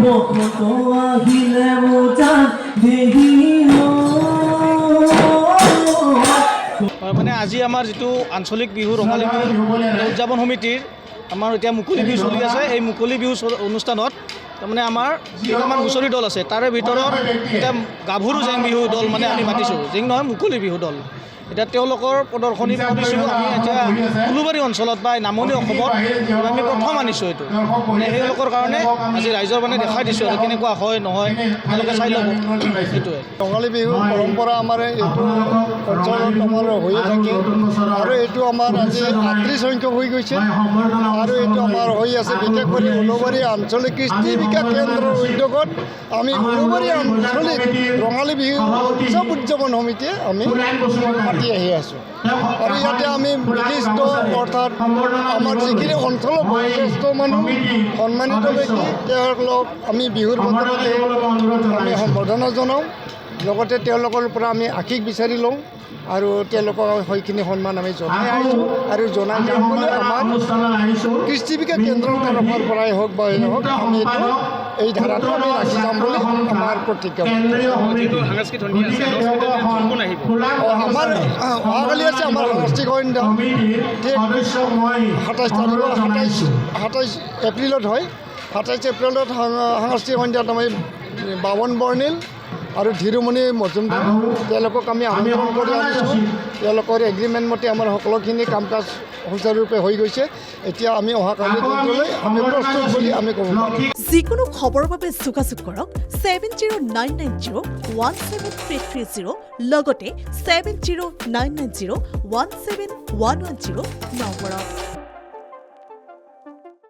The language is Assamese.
বসন্ত আহিলে মোজাত দেহিল। মানে আজি আমাৰ যিটো আঞ্চলিক বিহু ৰঙালী বিহু উদযাপন সমিতিৰ আমাৰ এতিয়া মুকলি বিহু চলি আছে। এই মুকলি বিহু অনুষ্ঠানত তাৰমানে আমাৰ কেইটামান হুঁচৰি দল আছে, তাৰে ভিতৰত এতিয়া গাভৰু জেং বিহু দল মানে আমি মাতিছোঁ, জেং নহয় মুকলি বিহু দল। এতিয়া তেওঁলোকৰ প্ৰদৰ্শনী কৰিছোঁ আমি এতিয়া উলুবাৰী অঞ্চলত বা নামনি অসমত আমি প্ৰথম আনিছোঁ এইটো। মানে সেইলোকৰ কাৰণে আজি ৰাইজৰ মানে দেখাই দিছোঁ আৰু কেনেকুৱা হয় নহয় তেওঁলোকে চাই ল'ব। সেইটোৱে ৰঙালী বিহু পৰম্পৰা আমাৰ এইটো অঞ্চলত আমাৰ হৈয়ে থাকে আৰু এইটো আমাৰ আজি ৩৮ সংখ্যক হৈ গৈছে আৰু এইটো আমাৰ হৈ আছে বিশেষ কৰি উলুবাৰী আঞ্চলিক কৃষ্টি বিকাশ কেন্দ্ৰৰ উদ্যোগত আমি উলুবাৰী আঞ্চলিক ৰঙালী বিহু উৎসৱ উদযাপন সমিতিয়ে আমি পাতি আহি আছোঁ আৰু ইয়াতে আমি বিশিষ্ট অৰ্থাৎ আমাৰ যিখিনি অঞ্চলৰ বয়োজ্যেষ্ঠ মানুহ সন্মানিত ব্যক্তি তেওঁলোকক আমি বিহুৰ বতৰতে আমি সম্বৰ্ধনা জনাওঁ, লগতে তেওঁলোকৰ পৰা আমি আশীষ বিচাৰি লওঁ আৰু তেওঁলোকৰ সেইখিনি সন্মান আমি জনাই আহিছোঁ আৰু জনাই যাম বুলি আমাৰ কৃষ্টি বিকাশ কেন্দ্ৰৰ তৰফৰ পৰাই হওক বা এই নহওক আমি এই ধাৰাটো আমি ৰাখি যাম বুলি আমাৰ প্ৰতিজ্ঞা। আমাৰ অহাকালি আছে আমাৰ সাংস্কৃতিক সন্ধ্যা, ঠিক 27 এপ্ৰিলত হয়। 27 এপ্ৰিলত সাংস্কৃতিক সন্ধ্যাত আমি বাবন বৰ্ণিল আৰু ধীৰুমণি মজুমদাৰ তেওঁলোকক আমি আমন্ত্ৰণ কৰি আনিছোঁ। তেওঁলোকৰ এগ্ৰিমেণ্ট মতে আমাৰ সকলোখিনি কাম কাজ সুচাৰুৰূপে হৈ গৈছে। এতিয়া আমি অহাকালি দিনটোলৈ আমি প্ৰস্তুত বুলি আমি ক'ব পাৰোঁ। যিকোনো খবৰৰ বাবে যোগাযোগ কৰক 7099017330 লগতে 7099017110 নম্বৰত।